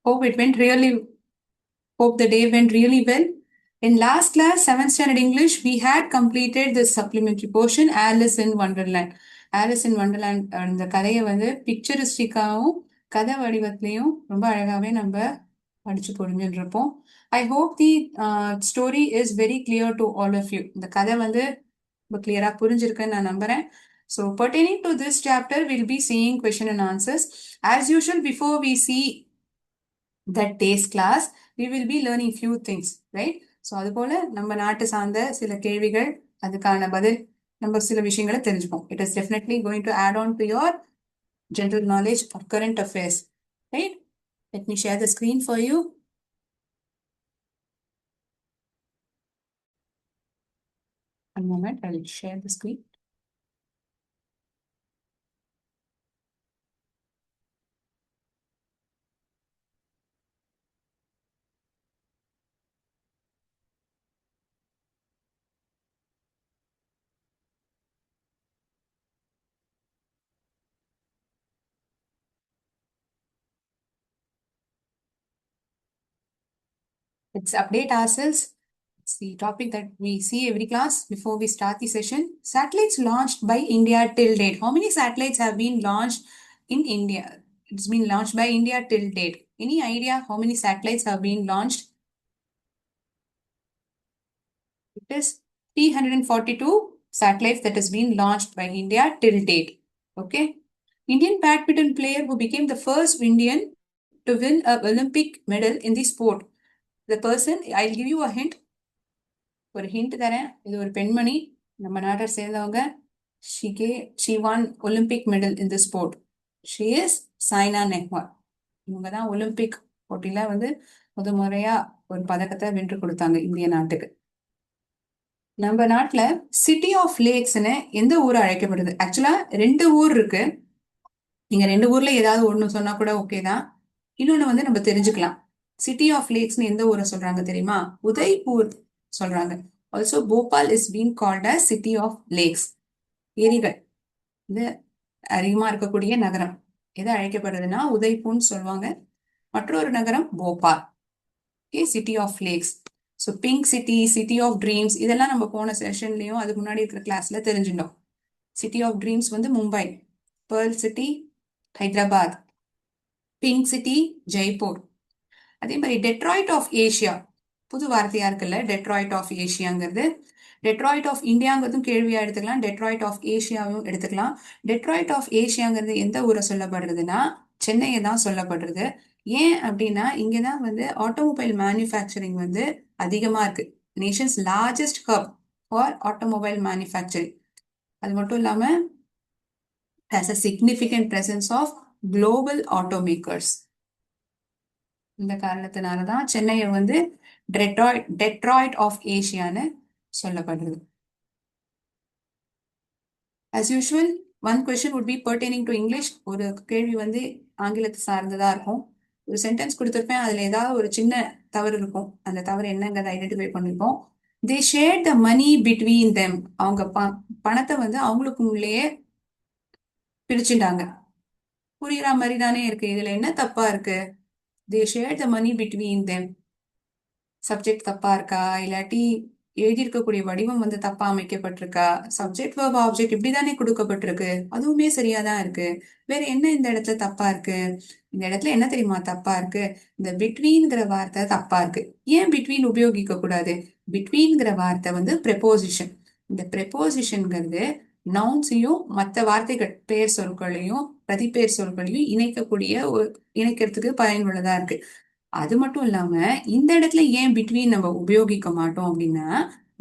Hope it went really, hope the day went really well. In last class, 7th standard English, we had completed the supplementary portion, Alice in Wonderland. Alice in Wonderland இந்த கதையை வந்து பிக்சரிஸ்டிக்காகவும் கதை வடிவத்திலையும் ரொம்ப அழகாவே நம்ம படிச்சு புரிஞ்சுட்டு இருப்போம். I hope the story is very clear to all of you. இந்த கதை வந்து ரொம்ப கிளியரா புரிஞ்சிருக்குன்னு நான் நம்புறேன். So pertaining to this chapter, we'll be seeing question and answers. As usual, before we see that day's class, we will be learning few things, right? So அது போல நம்ம நாட்டு சார்ந்த சில கேள்விகள், அதுக்கான பதில், நம்ம சில விஷயங்களை தெரிஞ்சுப்போம். It is definitely going to add on to your general knowledge or current affairs, right? Let me share the screen for you. One moment, I'll share the screen. Let's update ourselves. It's the topic that we see every class before we start the session. Satellites launched by India till date. How many satellites have been launched in India? It's been launched by India till date. Any idea how many satellites have been launched? It is 342 satellites that has been launched by India till date. Okay. Indian badminton player who became the first Indian to win an Olympic medal in the sport. The person, I'll give you a hint. ஒரு hint தரேன். இது ஒரு பெண்மணி, நம்ம நாட்டை சேர்ந்தவங்க. she won Olympic medal in the sport. She is Saina Nehwal. இவங்க தான் ஒலிம்பிக் போட்டியில வந்து முறையா ஒரு பதக்கத்தை வென்று கொடுத்தாங்க இந்திய நாட்டுக்கு. நம்ம நாட்டுல சிட்டி ஆஃப் லேக்ஸ்னு எந்த ஊர் அழைக்கப்படுது? ஆக்சுவலா 2 ஊர் இருக்கு. நீங்க 2 ஊர்ல ஏதாவது ஒண்ணு சொன்னா கூட ஓகே தான். இன்னொன்னு வந்து நம்ம தெரிஞ்சுக்கலாம். சிட்டி ஆஃப் லேக்ஸ்னு எந்த ஊரை சொல்றாங்க தெரியுமா? உதய்பூர் சொல்றாங்க. Also Bhopal is been called as city of lakes. ஏரிகள் இது அதிகமா இருக்கக்கூடிய நகரம் எது அழைக்கப்படுறதுன்னா உதய்பூர்னு சொல்லுவாங்க. மற்றொரு நகரம் Bhopal. Okay, city of lakes. So pink city, city of dreams, இதெல்லாம் நம்ம போன செஷன்லயும் அதுக்கு முன்னாடி இருக்கிற கிளாஸ்ல தெரிஞ்சுட்டோம். சிட்டி ஆஃப் ட்ரீம்ஸ் வந்து Mumbai, pearl city Hyderabad, pink city Jaipur. அதே மாதிரி டெட்ராய்ட் ஆஃப் ஏஷியா, புது வார்த்தையா இருக்குல்ல டெட்ராய்ட் ஆஃப் ஏஷியாங்கிறது. டெட்ராய்ட் ஆஃப் இந்தியாங்கிறதும் கேள்வியா எடுத்துக்கலாம், டெட்ராய்ட் ஆஃப் ஏஷியாவும் எடுத்துக்கலாம். டெட்ராய்ட் ஆஃப் ஏஷியாங்கிறது எந்த ஊரை சொல்லப்படுறதுன்னா சென்னையை தான் சொல்லப்படுறது. ஏன் அப்படின்னா இங்கதான் வந்து ஆட்டோமொபைல் மேனுஃபேக்சரிங் வந்து அதிகமா இருக்கு. Nations largest hub for automobile manufacturing. அது மட்டும் இல்லாம has a significant presence of global automakers. இந்த காரணத்தினாலதான் சென்னையை வந்து டெட்ராய்ட் ஆஃப் ஏஷியான்னு சொல்லப்படுறது. As usual, one question would be pertaining to English. ஒரு கேள்வி வந்து ஆங்கிலத்தை சார்ந்ததா இருக்கும். ஒரு சென்டென்ஸ் கொடுத்திருப்பேன், அதுல ஏதாவது ஒரு சின்ன தவறு இருக்கும். அந்த தவறு என்னங்கிறத ஐடென்டிஃபை பண்ணிருப்போம். They shared the money between them. அவங்க பணத்தை வந்து அவங்களுக்குள்ளேயே பிரிச்சுட்டாங்க. புரியுற மாதிரி தானே இருக்கு. இதுல என்ன தப்பா இருக்கு? They shared the money between them. Subject தப்பா இருக்கா, இல்லாட்டி எழுதியிருக்கக்கூடிய வடிவம் வந்து தப்பா அமைக்கப்பட்டிருக்கா, சப்ஜெக்ட் verb ஆப்ஜெக்ட் இப்படிதானே கொடுக்கப்பட்டிருக்கு, அதுவுமே சரியாதான் இருக்கு. வேற என்ன இந்த இடத்துல தப்பா இருக்கு? இந்த இடத்துல என்ன தெரியுமா தப்பா இருக்கு? இந்த பிட்வீன்ங்கிற வார்த்தை தப்பா இருக்கு. ஏன் பிட்வீன் உபயோகிக்க கூடாது? பிட்வீன்ங்கிற வார்த்தை வந்து ப்ரெப்போசிஷன். இந்த ப்ரெப்போசிஷன்ங்கிறது நவுன்ஸையும் மற்ற வார்த்தைகள் பேர் சொற்களையும் பிரதிபெயர் சொற்களையும் இணைக்கிறதுக்கு பயனுள்ளதா இருக்கு. அது மட்டும் இல்லாம இந்த இடத்துல ஏன் பிட்வீன் நம்ம உபயோகிக்க மாட்டோம் அப்படின்னா,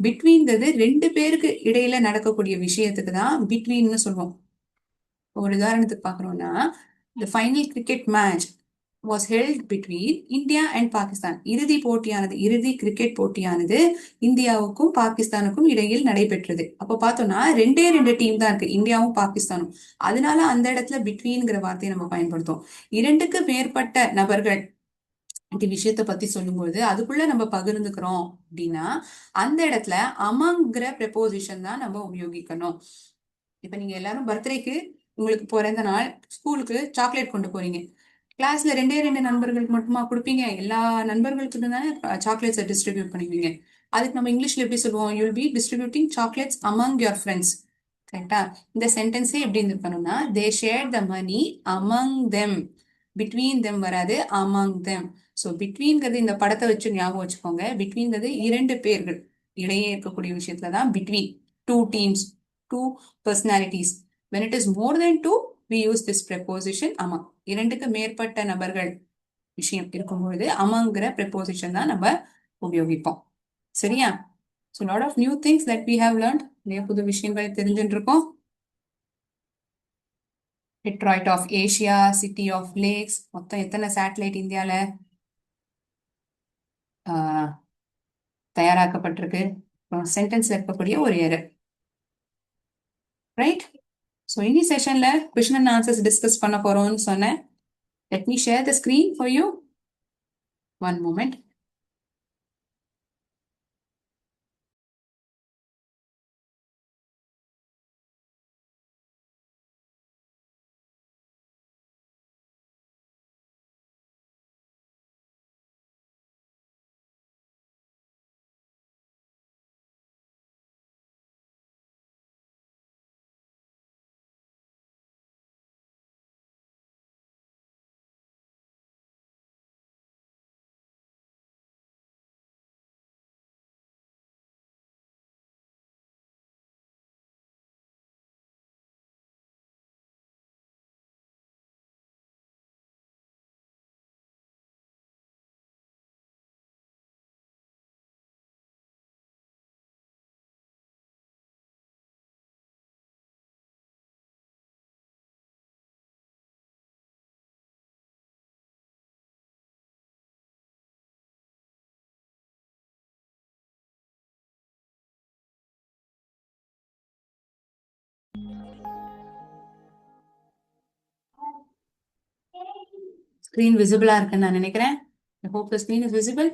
பிட்வீன்ங்கிறது 2 பேருக்கு இடையில நடக்கக்கூடிய விஷயத்துக்கு தான் பிட்வீன்னு சொல்லுவோம். ஒரு உதாரணத்துக்கு பாக்குறோம்னா, the final cricket match was held between India and Pakistan. இறுதி கிரிக்கெட் போட்டியானது இந்தியாவுக்கும் பாகிஸ்தானுக்கும் இடையில் நடைபெற்றது. அப்ப பார்த்தோம்னா 2 டீம் தான் இருக்கு, இந்தியாவும் பாகிஸ்தானும். அதனால அந்த இடத்துல பிட்வீன்ங்கிற வார்த்தையை நம்ம பயன்படுத்தும். 2க்கு மேற்பட்ட நபர்கள் இந்த விஷயத்த பத்தி சொல்லும்போது அதுக்குள்ள நம்ம பகிர்ந்துக்கிறோம் அப்படின்னா அந்த இடத்துல அமங்கிற ப்ரெப்போசிஷன் தான் நம்ம உபயோகிக்கணும். இப்ப நீங்க எல்லாரும் பர்த்டேக்கு உங்களுக்கு பிறந்த நாள் ஸ்கூலுக்கு சாக்லேட் கொண்டு போறீங்க. கிளாஸ்ல ரெண்டே ரெண்டு நண்பர்களுக்கு மட்டுமா கொடுப்பீங்க? எல்லா நண்பர்களுக்கு தானே சாக்லேட்ஸை டிஸ்ட்ரிபியூட் பண்ணுவீங்க. அதுக்கு நம்ம இங்கிலீஷ்ல எப்படி சொல்லுவோம்? You'll be distributing chocolates among your friends. கரெக்டா? இந்த சென்டென்ஸே எப்படி இருந்திருக்கணும்னா they share the money among them. Between them வராது, அமங் தெம். ஸோ பிட்வீன்கிறது இந்த படத்தை வச்சு ஞாபகம் வச்சுக்கோங்க. பிட்வீன்கிறது இரண்டு பேர்கள் இடையே இருக்கக்கூடிய விஷயத்துல தான் between. Two teams, two personalities. when it is more than two we use this preposition among. இரண்டுக்கு மேற்பட்ட நபர்கள் விஷயம் இருக்கும்பொழுது amongங்கிற preposition தான் நம்ம உபயோகிப்போம். சரியா? so lot of new things that we have learned. நிறைய புது விஷயங்கள் தெரிஞ்சுட்டு இருக்கோம். Detroit of Asia, City of Lakes, மொத்தம் எத்தனை சேட்டலைட் இந்தியால தயாராக்கப்பட்டிருக்கு? சென்டென்ஸ்ல இருக்கக்கூடிய ஒரு எரர். ரைட்? ஸோ இனி செஷன்ல கொஷின் அண்ட் ஆன்சர்ஸ் டிஸ்கஸ் பண்ண போறோம்னு சொன்னேன். Let me share the screen for you. One moment. Screen visible இருக்குன்னு நான் நினைக்கிறேன். I hope the screen is visible.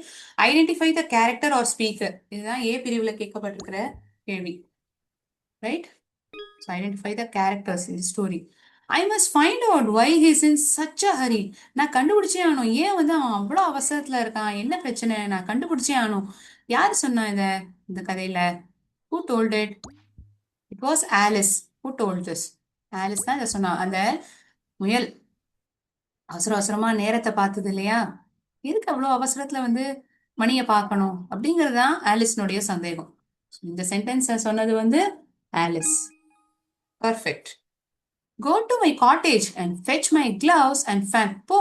Identify the character or speaker. இதுதான் ஏ பிரிவுல கேட்கப்பட்டிருக்கிற கேள்வி. Right? So identify the characters in the story. I must find out why he is in such a hurry. நான் கண்டுபிடிச்சே ஆகணும். ஏன் வந்து அவன் அவ்வளோ அவசரத்துல இருக்கான்? என்ன பிரச்சனை? நான் கண்டுபிடிச்சே ஆகணும். யார் சொன்னா இந்த கதையில? Who told it? It was Alice. Who told this? Alice தான் இதை சொன்னா. அந்த முயல் அவசர அவசரமா நேரத்தை பார்த்தது இல்லையா? எதுக்கு அவ்வளோ அவசரத்துல வந்து மணியை பார்க்கணும் அப்படிங்கறதுதான் ஆலிஸ்னுடைய சந்தேகம். இந்த சென்டென்ஸை சொன்னது வந்து Alice. Perfect. Go to my cottage and fetch my gloves and fan. போ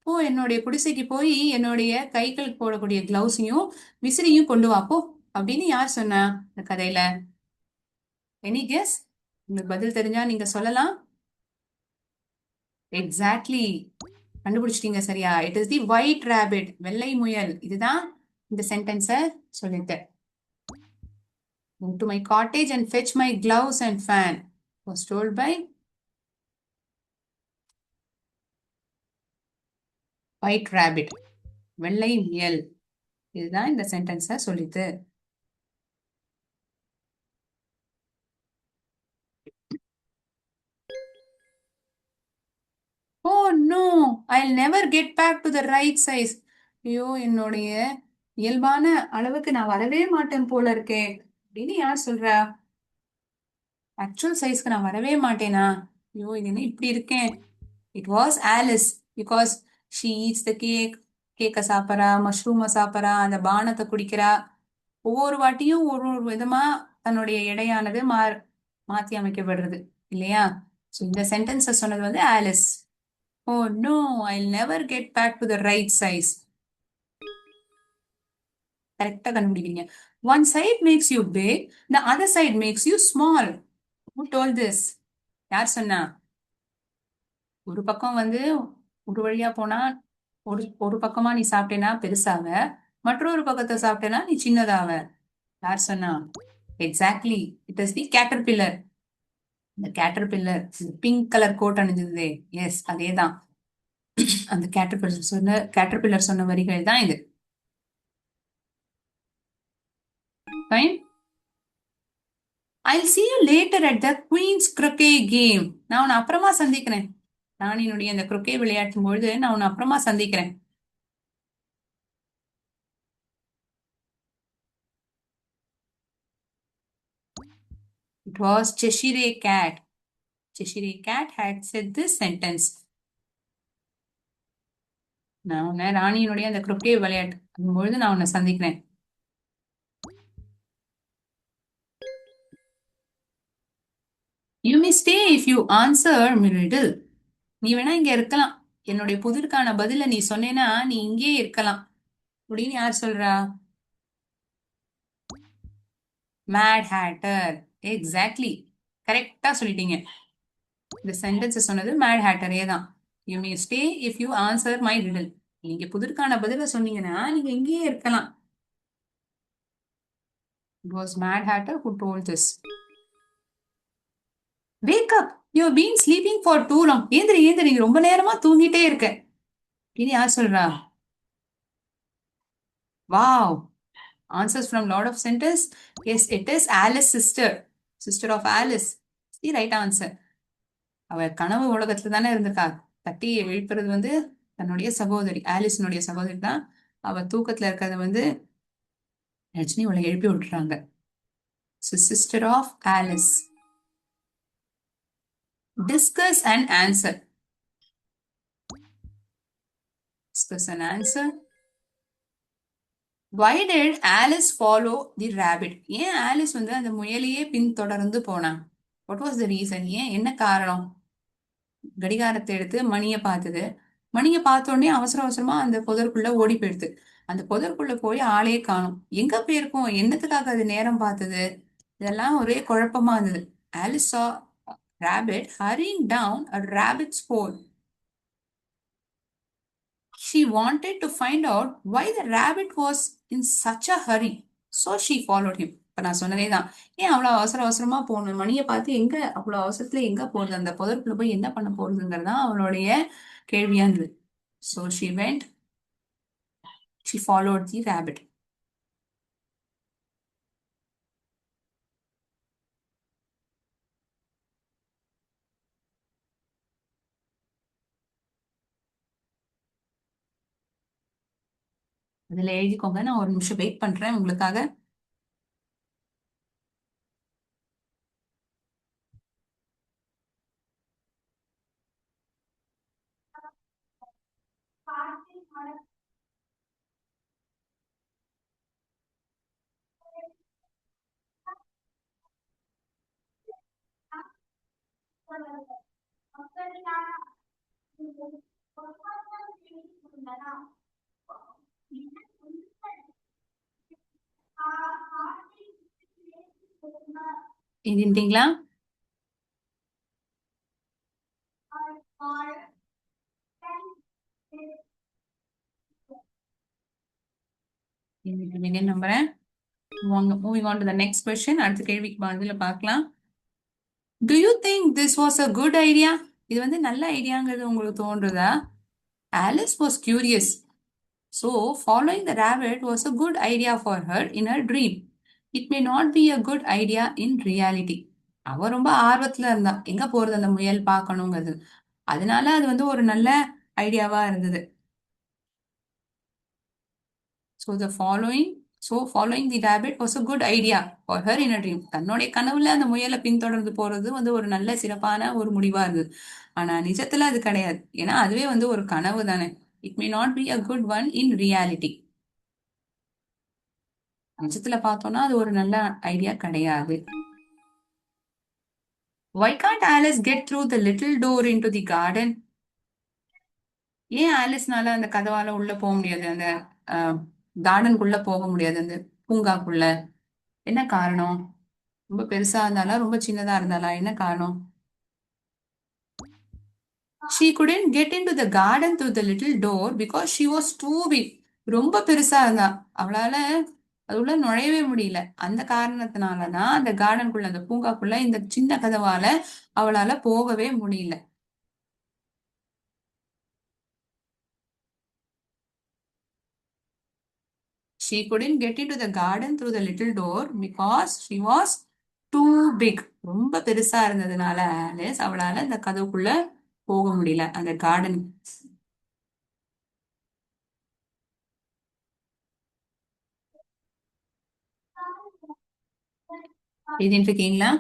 போ, என்னுடைய குடிசைக்கு போய் என்னுடைய கைகளுக்கு போடக்கூடிய கிளவுஸையும் விசிறியும் கொண்டு வா போ அப்படின்னு யார் சொன்னா இந்த கதையில? Any guess? உங்களுக்கு பதில் தெரிஞ்சா நீங்க சொல்லலாம். எக்ஸாக்ட்லி, கண்டுபிடிச்சிட்டீங்க சரியா? It is the white rabbit, வெள்ளை முயல். இதுதான் இந்த சென்டென்ஸை சொல்லிட்டேன். Go to my cottage and fetch my gloves and fan was told by white rabbit, வெள்ளை முயல். இதுதான் இந்த சென்டென்ஸை சொல்லிட்டு. Oh no, I'll never get back to the right size. ஐயோ, என்னுடைய இயல்பான அளவுக்கு நான் வரவே மாட்டேன் போல இருக்கே அப்படின்னு யார் சொல்றா? ஆக்சுவல் சைஸ்க்கு நான் வரவே மாட்டேனா? ஐயோ, இது என்ன இப்படி இருக்கேன்? It was Alice. Because she eats the cake. கேக்கை சாப்பிட்றா, மஷ்ரூமை சாப்பிட்றா, அந்த பானத்தை குடிக்கிறா. ஒவ்வொரு வாட்டியும் ஒரு ஒரு விதமா தன்னுடைய எடையானது மாத்தி அமைக்கப்படுறது இல்லையா? ஸோ இந்த சென்டென்ஸை சொன்னது வந்து Alice. Oh no, I never get back to the right size. கரெக்டா கண்டுபிடிக்கிறீங்க. One side makes you big, the other side makes you small. Who told this? யார் சொன்னா? ஒரு பக்கம் வந்து ஒரு வழியா போனா ஒரு ஒரு பக்கமா நீ சாப்பிட்டேன்னா பெருசாவ, மற்றொரு பக்கத்தை சாப்பிட்டேன்னா நீ சின்னதாவ. யார் சொன்னா? Exactly, it is the caterpillar. இந்த கேட்டர்பில்லர் பிங்க் கலர் கோட் அணிஞ்சது, எஸ் அதேதான். அந்த கேட்டர்பில்லர் சொன்ன வரிகள் தான் இது. Fine. I'll see you later at the Queen's Croquet game. நான் உன்னை அப்புறமா சந்திக்கிறேன். ராணியினுடைய அந்த குறுக்கே விளையாட்டும் பொழுது நான் உன்னை அப்புறமா சந்திக்கிறேன். It was Cheshire Cat. Cheshire Cat had said this sentence. நான் உன்னை ராணியினுடைய அந்த குறுக்கே விளையாட்டு பொழுது நான் உன்னை சந்திக்கிறேன். You may stay if you answer me riddle. நீ வேணா இங்க இருக்கலாம். என்னுடைய புதிருக்கான பதில நீ சொன்னேன்னா நீ இங்கேயே இருக்கலாம் அப்படின்னு யார் சொல்றா? Mat header. எக்ஸாக்ட்லி, கரெக்டா சொல்லிட்டீங்க. இந்த சென்டென்ஸ் சொன்னது மேட் ஹேட்டரே தான். You may stay if you answer my riddle. நீங்க புதிருக்கான பதில சொன்னீங்கன்னா நீங்க இங்கேயே இருக்கலாம். It was Mad Hatter who told this. Wake up! You have been sleeping for too long. ஏந்திரி ஏந்திரி, நீ ரொம்ப நேரமா தூங்கிட்டே இருக்க. இது யார் சொல்றா? Wow! Answers from Lord of Sentence. Yes, it is Alice sister. Sister of Alice. The right answer. அவ கனவு உலகத்துல தானே இருந்திருக்கா. தட்டி எழுப்புறது வந்து தன்னுடைய சகோதரி, ஆலிஸ்னுடைய சகோதரி தான். அவ தூக்கத்துல இருக்கிறத வந்து ரஜினி அவளை எழுப்பி விட்டுறாங்க. So sister of Alice. Discuss and answer. Discuss and answer. Why did Alice follow the rabbit? ஏன் ஆலிஸ் வந்து அந்த முயலையே பின்தொடர்ந்து போனா? What was the reason? ஏன், என்ன காரணம்? கடிகாரத்தை எடுத்து மணியை பார்த்தது. மணியை பார்த்த உடனே அவசர அவசரமா அந்த புதருக்குள்ள ஓடி போயிடுது. அந்த புதருக்குள்ள போய் ஆளே காணும். எங்க போயிருக்கும், என்னத்துக்காக அது நேரம் பார்த்தது, இதெல்லாம் ஒரே குழப்பமா இருந்தது. Alice saw a rabbit hurrying down a rabbit's hole. She wanted to find out why the rabbit was in such a hurry. So she followed him. இப்ப நான் சொன்னதே தான். ஏன் அவ்வளவு அவசர அவசரமா போகணும், மணியை பார்த்து எங்க அவ்வளவு அவசரத்துல எங்க போகுது, அந்த புதருக்குள்ள போய் என்ன பண்ண போறதுங்கிறதா அவளுடைய கேள்வியா இருந்தது. So she followed the rabbit. அதுல எழுதிக்கோங்க, நான் ஒரு நிமிஷம் வெயிட் பண்றேன் உங்களுக்காக. எழுதிட்டீங்களா? நம்புறேன். Moving on to the next question. அடுத்த கேள்விக்கு பதில பார்க்கலாம். Do you think this was a good idea? இது வந்து நல்ல ஐடியாங்கிறது உங்களுக்கு தோன்றுதா? Alice was curious. So following the rabbit was a good idea for her in her dream. It may not be a good idea in reality. அவ ரொம்ப ஆர்வத்துல இருந்தா எங்க போறது அந்த முயல் பார்க்கணுங்கிறது. அதனால அது வந்து ஒரு நல்ல ஐடியாவா இருந்தது. Following the rabbit was a good idea for her in a dream. தன்னுடைய கனவுல அந்த முயலை பின்தொடர்ந்து போறது வந்து ஒரு நல்ல சிறப்பான ஒரு முடிவா இருந்தது. ஆனா நிஜத்துல அது கிடையாது. ஏன்னா அதுவே வந்து ஒரு கனவு தானே. It may not be a good one in reality. நிஜத்துல பார்த்தோம்னா அது ஒரு நல்ல ஐடியா கிடையாது. Why can't Alice get through the little door into the garden? ஏன் ஆலிஸ்னால அந்த கதவால உள்ள போக முடியாது, அந்த கார்டனுக்குள்ள போக முடியாது, அந்த பூங்காக்குள்ள? என்ன காரணம்? ரொம்ப பெருசா இருந்தாலா, ரொம்ப சின்னதா இருந்தாலா, என்ன காரணம்? She couldn't get into the garden through the little door because she was too big. ரொம்ப பெருசா இருந்தா அவளால அது உள்ள நுழையவே முடியல. அந்த காரணத்தினாலதான் அந்த கார்டனுக்குள்ள, அந்த பூங்காக்குள்ள இந்த சின்ன கதவால அவளால போகவே முடியல. She couldn't get into the garden through the little door because she was too big. ரொம்ப பெருசா இருந்ததுனால ஆலிஸ் அவளால இந்த கதவுக்குள்ள போக முடியல அந்த கார்டன். எழுதிட்டு இருக்கீங்களா?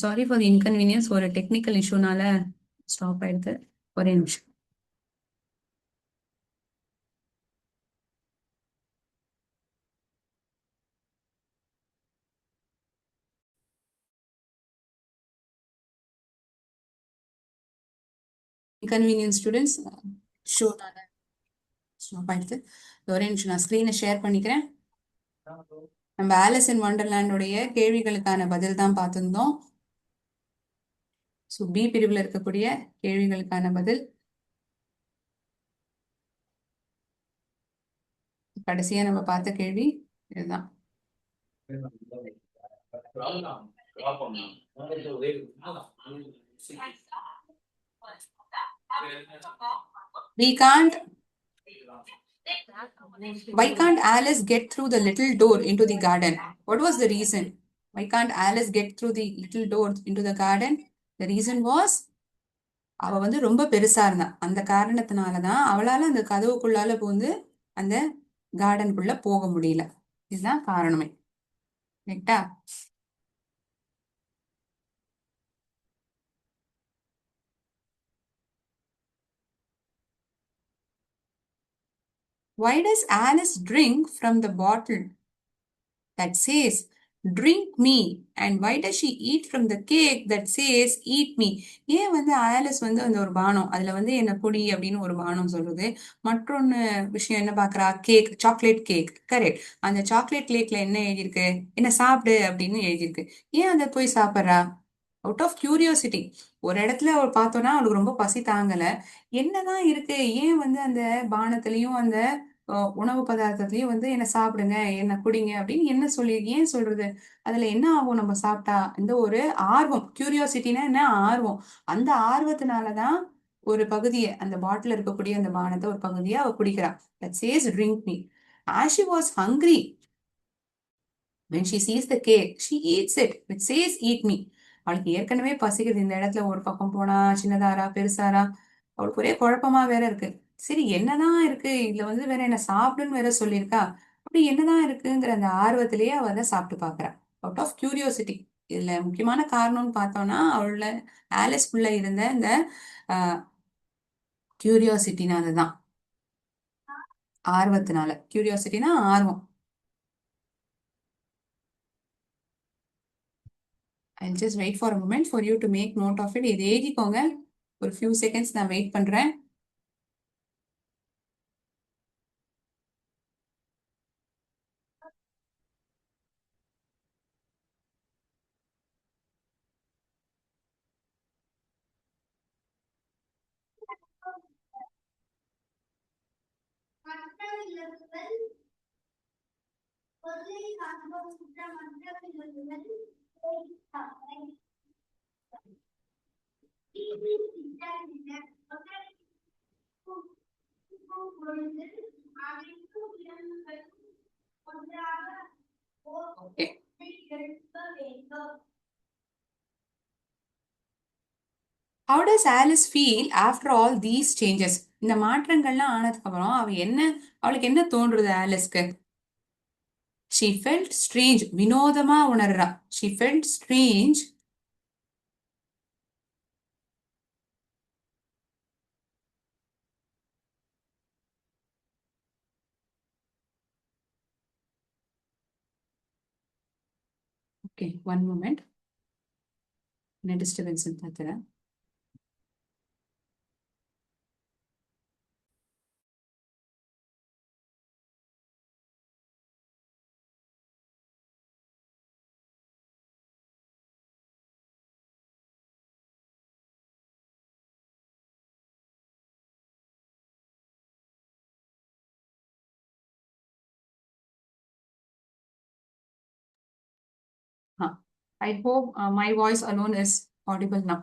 சாரி ஃபார் இன்கன்வீனியன்ஸ், ஒரு டெக்னிக்கல் இஷ்யூனால ஸ்டாப் ஆயிடுது. ஒரே நிமிஷம். இன்கன்வீனியன்ஸ் ஸ்டூடெண்ட்ஸ், ஷோனால ஸ்டாப் ஆயிடுது. ஒரே நிமிஷம், நான் ஸ்க்ரீனை ஷேர் பண்ணிக்கிறேன். நம்ம ஆலிஸ் இன் வண்டர்லேண்டுடைய கேள்விகளுக்கான பதில் தான் பார்த்துருந்தோம். ஸோ பி பிரிவில் இருக்கக்கூடிய கேள்விகளுக்கான பதில் கடைசியா நம்ம பார்த்த கேள்வி இதுதான். We can't. Why can't Alice get through the little door into the garden? What was the reason? Why can't Alice get through the little door into the garden? The reason was அவ வந்து ரொம்ப பெருசா இருந்தா. அந்த காரணத்தினாலதான் அவளால அந்த கதவுக்குள்ளால போந்து அந்த கார்டனுக்குள்ள போக முடியல. இதுதான் காரணமே. கரெக்டா? Why does Alice drink from the bottle that says drink me, and why does she eat from the cake that says eat me? ஏன் வந்து ஆலிஸ் வந்து அந்த ஒரு பானம் அதுல வந்து என்ன குடி அப்படின்னு ஒரு பானம் சொல்லுது. மற்றொன்னு விஷயம் என்ன பாக்குறா, கேக், சாக்லேட் கேக், கரெக்ட். அந்த சாக்லேட் கேக்ல என்ன எழுதியிருக்கு, என்ன சாப்பிடு அப்படின்னு எழுதியிருக்கு. ஏன் அதை போய் சாப்பிட்றா? Out of curiosity. ஒரு இடத்துல அவள் பார்த்தோன்னா அவளுக்கு ரொம்ப பசி தாங்கல. என்னதான் இருக்கு, ஏன் வந்து அந்த பானத்திலையும் அந்த உணவு பதார்த்தத்திலயும் வந்து என்ன சாப்பிடுங்க, என்ன குடிங்க அப்படின்னு என்ன சொல்லி ஏன் சொல்றது? அதுல என்ன ஆகும் நம்ம சாப்பிட்டா? இந்த ஒரு ஆர்வம், கியூரியாசிட்டினா என்ன, ஆர்வம். அந்த ஆர்வத்தினாலதான் ஒரு பகுதியை, அந்த பாட்டில் இருக்கக்கூடிய அந்த பானத்தை ஒரு பகுதியை அவ குடிக்கிறா. That says drink me. As she was hungry, when she sees the cake, she eats it, which says eat me. அவளுக்கு ஏற்கனவே பசிக்குது. இந்த இடத்துல ஒரு பக்கம் போனா சின்னதாரா பெருசாரா, அவளுக்கு ஒரே குழப்பமா வேற இருக்கு. சரி என்னதான் இருக்கு இதுல வந்து, வேற என்ன சாப்பிடுன்னு வேற சொல்லியிருக்கா. அப்படி என்னதான் இருக்குங்கிற அந்த ஆர்வத்திலேயே அவ அதை சாப்பிட்டு பாக்குறா. Out of curiosity. இதுல முக்கியமான காரணம்னு பார்த்தோம்னா அவள ஆலிஸ்குள்ள இருந்த இந்த கியூரியாசிட்டினால தான், ஆர்வத்தினால. கியூரியாசிட்டினா ஆர்வம். I'll just wait for a moment for you to make note of it. இது எழுதிக்கோங்க. ஒரு few seconds நான் வெயிட் பண்றேன். Okay. How does Alice feel after all these changes? இந்த மாற்றங்கள்லாம் ஆனதுக்கு அப்புறம் அவளுக்கு என்ன தோன்றுது ஆலிஸ்க்கு? She felt strange. வினோதமா உணர்றா. She felt strange. Okay, one moment. என்ன disturbance பார்த்துறேன். I hope my voice alone is audible now.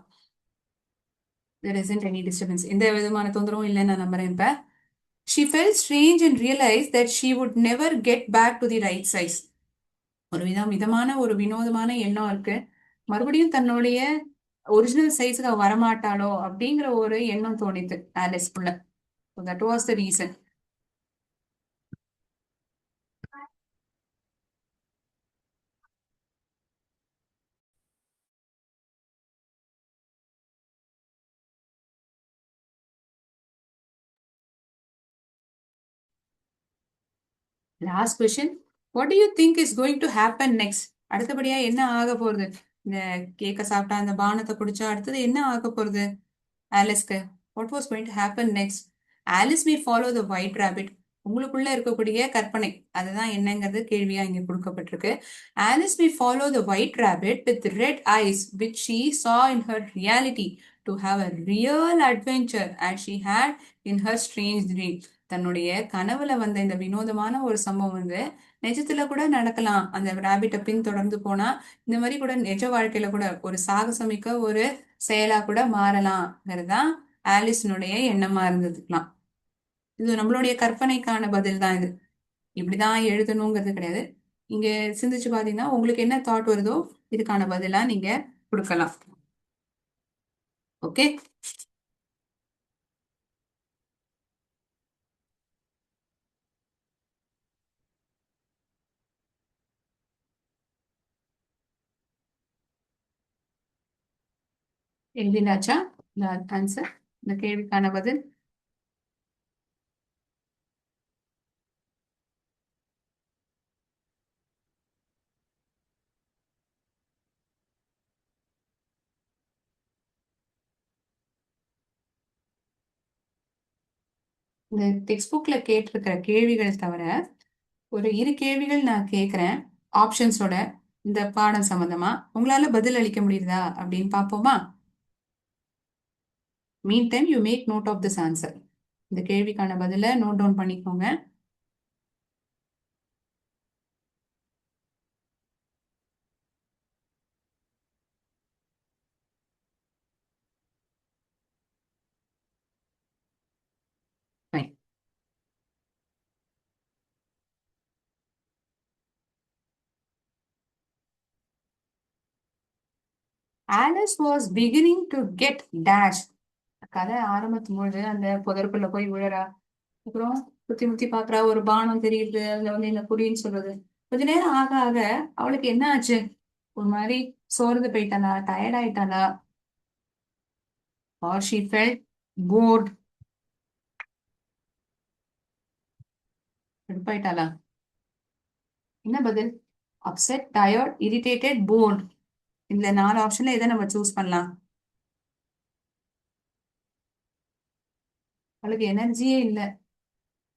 There isn't any disturbance. எந்த விதமான தொந்தரவும் இல்லைன்னு நான் நம்புறேன் இப்ப. She felt strange and realized that she would never get back to the right size. ஒரு விதமான ஒரு வினோதமான எண்ணம் இருக்கு. மறுபடியும் தன்னுடைய ஒரிஜினல் சைஸ்க்கு அவ வரமாட்டாளோ அப்படிங்கிற ஒரு எண்ணம் தோணித்து ஆலிஸ்குள்ள. So that was the reason. Last question. What to you think is going to happen next? அடுத்தபடியா என்ன ஆக போறது? இந்த கேக்க சாப்பிட்டா, அந்த பானத்தை குடிச்சா அடுத்தது என்ன ஆக போறது ஆலிஸ்க்கு? What was going to happen next? Alice may follow the white rabbit. உங்களுக்குள்ள இருக்கக்கூடிய கற்பனை அதுதான் என்னங்கிறது கேள்வியா இங்க கொடுக்கப்பட்டிருக்கு. Alice may follow the white rabbit with red eyes which she saw in her reality to have a real adventure as she had in her strange dream. தன்னுடைய கனவுல வந்த இந்த வினோதமான ஒரு சம்பவம் வந்து நிஜத்துல கூட நடக்கலாம். அந்த ராபிட்டை பின் தொடர்ந்து போனா இந்த மாதிரி கூட நிஜ வாழ்க்கையில கூட ஒரு சாகசமிக்க ஒரு செயலா கூட மாறலாம்ங்கிறதுதான் ஆலிஸினுடைய எண்ணமா இருந்ததுக்கலாம். இது நம்மளுடைய கற்பனைக்கான பதில் தான். இது இப்படிதான் எழுதணுங்கிறது கிடையாது. இங்க சிந்திச்சு பாத்தீங்கன்னா உங்களுக்கு என்ன தாட் வருதோ இதுக்கான பதிலா நீங்க கொடுக்கலாம். ஓகே. எழுதினாச்சா இந்த ஆன்சர், இந்த கேள்விக்கான பதில்? இந்த டெக்ஸ்ட் புக்ல கேட்டிருக்கிற கேள்விகள் தவிர ஒரு 2 கேள்விகள் நான் கேட்கிறேன் ஆப்ஷன்ஸோட இந்த பாடம் சம்பந்தமா. உங்களால பதில் அளிக்க முடியுதா அப்படின்னு பார்ப்போமா? Meantime you make note of this answer. இந்த கேள்விக்கான பதிலை நோட் டவுன் பண்ணிக்கோங்க. Fine. Alice was beginning to get dash. கதை ஆரம்பிக்கும் பொழுது அந்த புதருக்குள்ள போய் விழறா. அப்புறம் சுத்தி முத்தி பாக்குறா, ஒரு பானம் தெரியுது, அதுல வந்து இந்த குடின்னு சொல்றது. கொஞ்ச நேரம் ஆக ஆக அவளுக்கு என்ன ஆச்சு? ஒரு மாதிரி சோர்ந்து போயிட்டாளா, டயர்ட் ஆயிட்டாளா? or she felt bored. கடுப்பாயிட்டாளா? என்ன பதில்? Upset, tired, irritated, bored. இந்த 4 ஆப்ஷன்ல எதை நம்ம சூஸ் பண்ணலாம்? அவளுக்கு எனர்ஜியே இல்ல,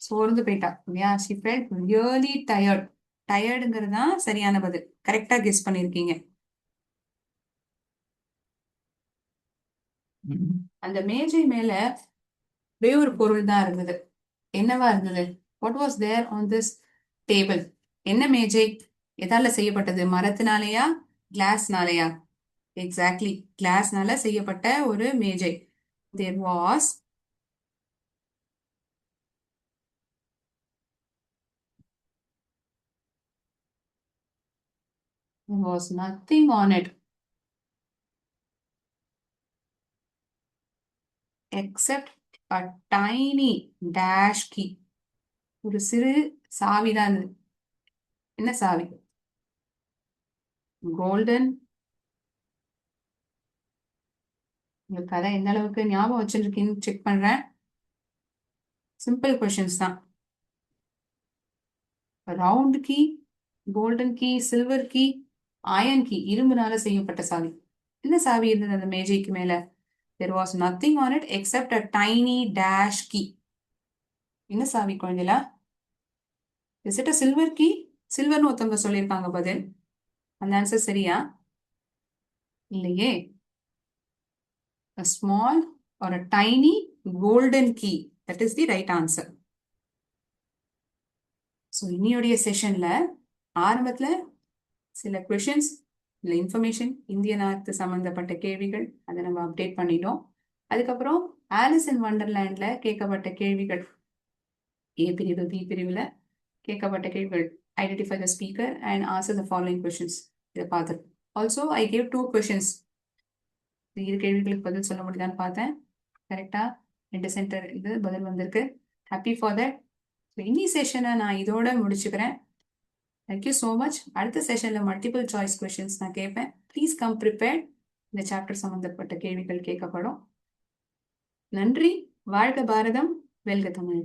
சோர்ந்து போயிட்டா இல்லையா? she felt really tired. டயர்டுங்கிறது தான் சரியான பதில். கரெக்டா கெஸ் பண்ணிருக்கீங்க. அந்த மேஜை மேல ஒரே ஒரு பொருள் தான் இருந்தது. என்னவா இருந்தது? What was there on this table? என்ன மேஜை? எதால செய்யப்பட்டது? மரத்தினாலயா, கிளாஸ்னாலயா? எக்ஸாக்ட்லி, கிளாஸ்னால செய்யப்பட்ட ஒரு மேஜை. There was nothing on it except a tiny dash key. ஒரு சிறு சாவிதான் இருந்தது. என்ன சாவி? கோல்டன். இந்த கதை எந்த அளவுக்கு ஞாபகம் வச்சிருக்கீங்கன்னு செக் பண்றேன். சிம்பிள் கொஸ்டின்ஸ் தான். Round key, golden key, silver key, iron key, இரும்புனால செய்யப்பட்ட சாவி. என்ன சாவி இருந்தது அந்த மேஜைக்கு மேல? there was nothing on it except a tiny dash key. என்ன சாவி குழந்தைகளா? is it a silver key? சில்வர்னு ஒருத்தவங்க சொல்லியிருக்காங்க பதில். அந்த ஆன்சர் சரியா? இல்லையே. a small or a tiny golden key, that is the right answer. So இன்னையுடைய செஷன்ல ஆரம்பத்துல சில கொஷின்ஸ், இல்லை இன்ஃபர்மேஷன், இந்திய நாட்டு சம்பந்தப்பட்ட கேள்விகள் அதை நம்ம அப்டேட் பண்ணிட்டோம். அதுக்கப்புறம் ஆலிஸ் இன் வண்டர்லேண்ட்ல கேட்கப்பட்ட கேள்விகள், ஏ பிரிவு பி பிரிவுல கேட்கப்பட்ட கேள்விகள், identify the speaker and answer the following questions, இதை பார்த்தோம். Also I gave 2 questions. இரு கேள்விகளுக்கு பதில் சொல்ல முடியுதான்னு பார்த்தேன். கரெக்டா 2 சென்டர் இது பதில் வந்திருக்கு. Happy for that. இன்னி செஷனை நான் இதோட முடிச்சுக்கிறேன். Thank you so much. அடுத்த செஷன்ல மல்டிபிள் சாய்ஸ் கொஷின்ஸ் நான் கேட்பேன். Please come prepared. இந்த சாப்டர் சம்பந்தப்பட்ட கேள்விகள் கேட்கப்படும். நன்றி. வாழ்க பாரதம், வெல்க தமிழ்.